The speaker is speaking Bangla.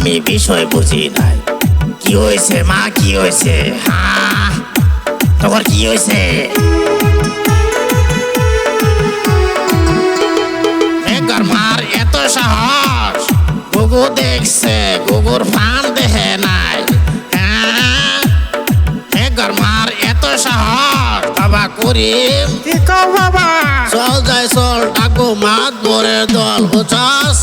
আমি বিষয় বুঝি নাই। কি হয়েছে মা, কি হয়েছে? হ্যাঁ, তোমার কি হয়েছে? একবার মার এত সাহস, গুগু দেখছে, গুগুর ফান দেখে নাই। হ্যাঁ, একবার মার এত সাহস। বাবা করিম, কি কও বাবা? চল যাই চল, ডাকবো মাত মোরে দল, বুঝছস?